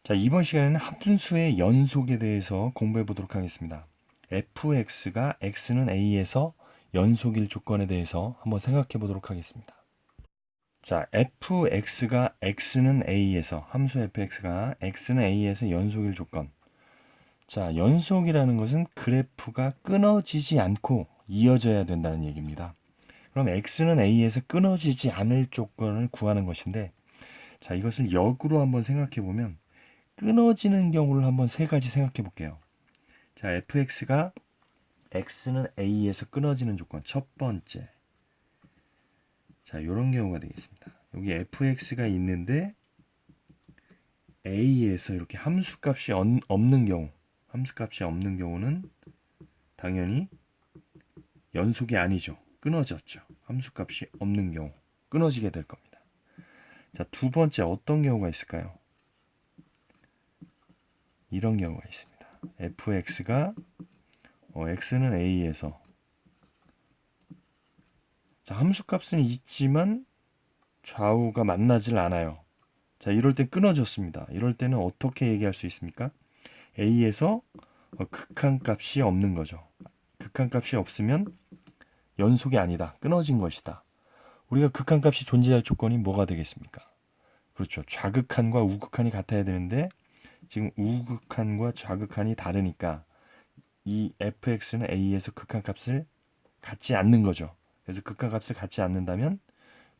자, 이번 시간에는 함수의 연속에 대해서 공부해 보도록 하겠습니다. fx가 x는 a에서 연속일 조건에 대해서 한번 생각해 보도록 하겠습니다. 자, fx가 x는 a에서 함수 fx가 x는 a에서 연속일 조건. 자, 연속이라는 것은 그래프가 끊어지지 않고 이어져야 된다는 얘기입니다. 그럼 x는 a에서 끊어지지 않을 조건을 구하는 것인데, 자, 이것을 역으로 한번 생각해 보면 끊어지는 경우를 한번 세 가지 생각해 볼게요. 자, fx가 x는 a에서 끊어지는 조건 첫 번째. 자, 이런 경우가 되겠습니다. 여기 fx가 있는데 a에서 이렇게 함수값이 없는 경우, 함수값이 없는 경우는 당연히 연속이 아니죠. 끊어졌죠. 함수값이 없는 경우 끊어지게 될 겁니다. 자, 두 번째 어떤 경우가 있을까요? 이런 경우가 있습니다. fx가 x는 a에서, 자, 함수값은 있지만 좌우가 만나질 않아요. 자, 이럴 때 끊어졌습니다. 이럴 때는 어떻게 얘기할 수 있습니까? a에서 극한값이 없는 거죠. 극한값이 없으면 연속이 아니다. 끊어진 것이다. 우리가 극한값이 존재할 조건이 뭐가 되겠습니까? 그렇죠. 좌극한과 우극한이 같아야 되는데 지금 우극한과 좌극한이 다르니까 이 fx는 a에서 극한값을 갖지 않는 거죠. 그래서 극한값을 갖지 않는다면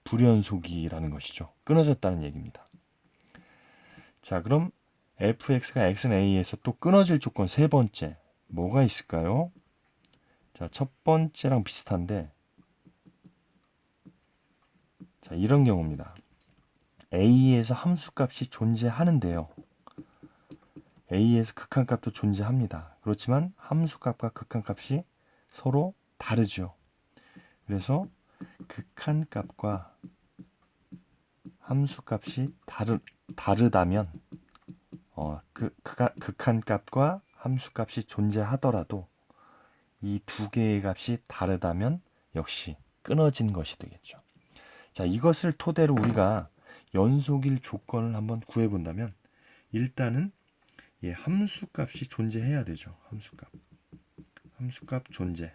불연속이라는 것이죠. 끊어졌다는 얘기입니다. 자, 그럼 fx가 x는 a에서 또 끊어질 조건 세 번째 뭐가 있을까요? 자, 첫 번째랑 비슷한데, 자, 이런 경우입니다. a에서 함수값이 존재하는데요. a에서 극한값도 존재합니다. 그렇지만 함수값과 극한값이 서로 다르죠. 그래서 극한값과 함수값이 다르다면 극한값과 함수값이 존재하더라도 이 두 개의 값이 다르다면 역시 끊어진 것이 되겠죠. 자, 이것을 토대로 우리가 연속일 조건을 한번 구해본다면 일단은 함수값이 존재해야 되죠. 함수값 존재.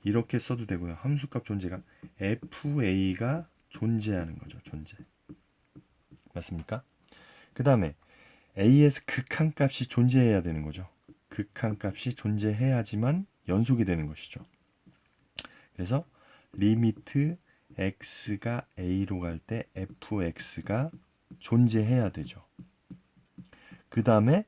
이렇게 써도 되고요. 함수값 존재가 fa가 존재하는 거죠. 존재. 맞습니까? 그 다음에 a에서 극한값이 존재해야 되는 거죠. 극한값이 존재해야지만 연속이 되는 것이죠. 그래서 리미트 x가 a로 갈 때 fx가 존재해야 되죠. 그 다음에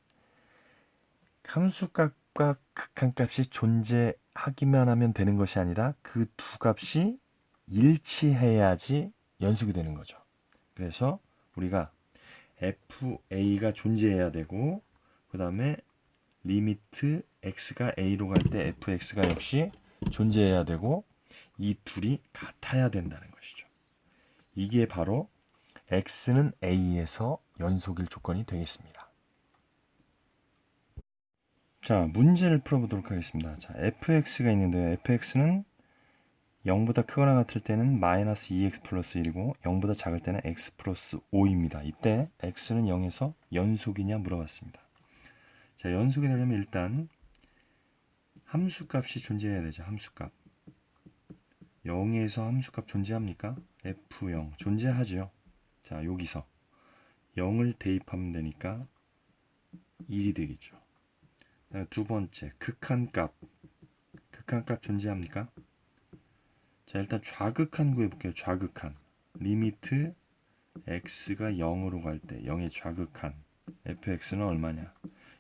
함수값과 극한값이 존재하기만 하면 되는 것이 아니라 그 두 값이 일치해야지 연속이 되는 거죠. 그래서 우리가 fa가 존재해야 되고, 그 다음에 리미트 x가 a로 갈 때 fx가 역시 존재해야 되고, 이 둘이 같아야 된다는 것이죠. 이게 바로 x는 a에서 연속일 조건이 되겠습니다. 자, 문제를 풀어보도록 하겠습니다. 자, fx가 있는데요. fx는 0보다 크거나 같을 때는 마이너스 2x 플러스 1이고 0보다 작을 때는 x 플러스 5입니다. 이때 x는 0에서 연속이냐 물어봤습니다. 자, 연속이 되려면 일단 함수값이 존재해야 되죠. 함수값. 0에서 함수값 존재합니까? f0 존재하죠. 자, 여기서 0을 대입하면 되니까 1이 되겠죠. 두 번째, 극한값 존재합니까? 자, 일단 좌극한 구해볼게요. 좌극한. 리미트 x가 0으로 갈 때 0의 좌극한 fx는 얼마냐?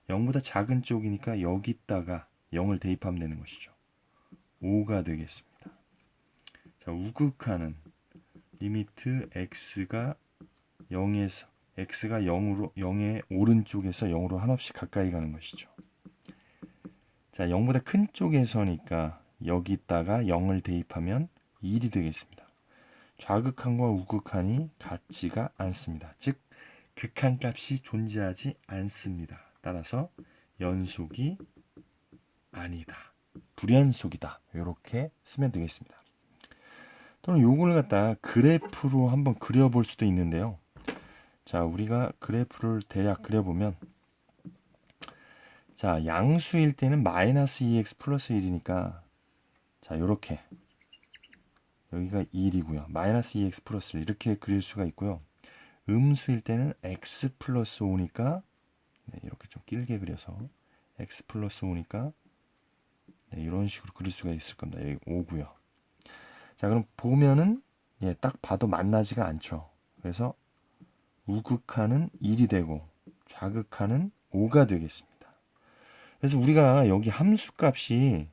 0보다 작은 쪽이니까 여기다가 0을 대입하면 되는 것이죠. 5가 되겠습니다. 자, 우극한은 리미트 x가 0에서 x가 0의 오른쪽에서 0으로 한없이 가까이 가는 것이죠. 자, 0보다 큰 쪽에서니까 여기다가 0을 대입하면 1이 되겠습니다. 좌극한과 우극한이 같지가 않습니다. 즉 극한값이 존재하지 않습니다. 따라서 연속이 아니다. 불연속이다. 이렇게 쓰면 되겠습니다. 또는 요걸 갖다 그래프로 한번 그려볼 수도 있는데요. 자, 우리가 그래프를 대략 그려보면, 자, 양수일 때는 마이너스 2x 플러스 1이니까, 자, 요렇게 여기가 1이고요. 마이너스 2x 플러스 1 이렇게 그릴 수가 있고요. 음수일 때는 x 플러스 5니까 이렇게 좀 길게 그려서 x 플러스 5니까 이런 식으로 그릴 수가 있을 겁니다. 여기 5고요. 자, 그럼 보면은 딱 봐도 만나지가 않죠. 그래서 우극한은 1이 되고 좌극한은 5가 되겠습니다. 그래서 우리가 여기 함수값이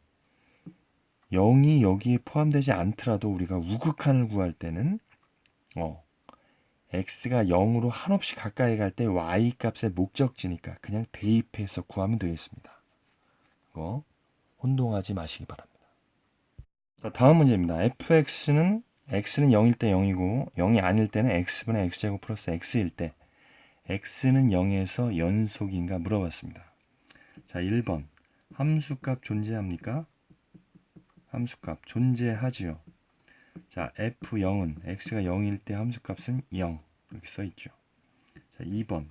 0이 여기에 포함되지 않더라도 우리가 우극한을 구할 때는 x가 0으로 한없이 가까이 갈 때 y 값의 목적지니까 그냥 대입해서 구하면 되겠습니다. 이거 혼동하지 마시기 바랍니다. 자, 다음 문제입니다. fx는 x는 0일 때 0이고 0이 아닐 때는 x분의 x제곱 플러스 x일 때 x는 0에서 연속인가 물어봤습니다. 자, 1번 함수값 존재합니까? 함수값 존재하지요. 자, f0은 x가 0일 때 함수값은 0 이렇게 써있죠. 자, 2번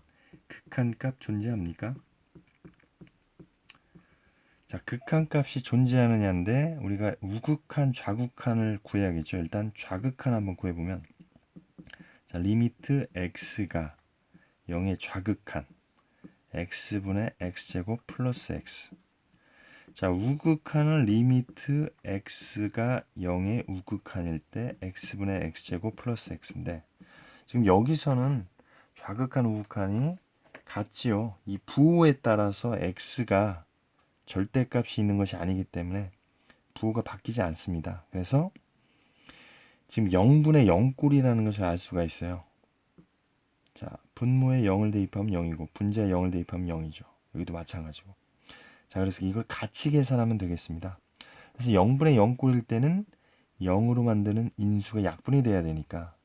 극한값 존재합니까? 자, 극한값이 존재하느냐인데 우리가 우극한 좌극한을 구해야겠죠. 일단 좌극한 한번 구해보면, 자, 리미트 x가 0의 좌극한 x분의 x제곱 플러스 x. 자, 우극한은 리미트 x가 0의 우극한일 때 x분의 x제곱 플러스 x인데, 지금 여기서는 좌극한 우극한이 같지요. 이 부호에 따라서 x가 절대값이 있는 것이 아니기 때문에 부호가 바뀌지 않습니다. 그래서 지금 0분의 0꼴이라는 것을 알 수가 있어요. 자, 분모에 0을 대입하면 0이고 분자에 0을 대입하면 0이죠. 여기도 마찬가지고. 자, 그래서 이걸 같이 계산하면 되겠습니다. 그래서 0분의 0꼴일 때는 0으로 만드는 인수가 약분이 돼야 되니까,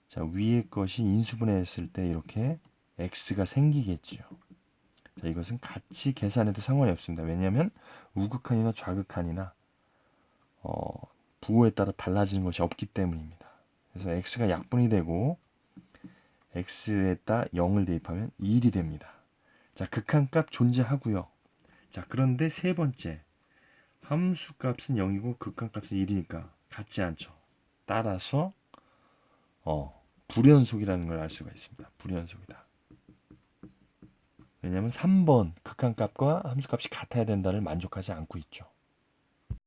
자, 위에 것이 인수분해했을 때 이렇게 x가 생기겠죠. 자, 이것은 같이 계산해도 상관이 없습니다. 왜냐하면 우극한이나 좌극한이나 부호에 따라 달라지는 것이 없기 때문입니다. 그래서 x가 약분이 되고 x에다 0을 대입하면 1이 됩니다. 자, 극한값 존재하고요. 자, 그런데 세 번째, 함수값은 0이고 극한값은 1이니까 같지 않죠. 따라서 불연속이라는 걸 알 수가 있습니다. 불연속이다. 왜냐하면 3번 극한값과 함수값이 같아야 된다를 만족하지 않고 있죠.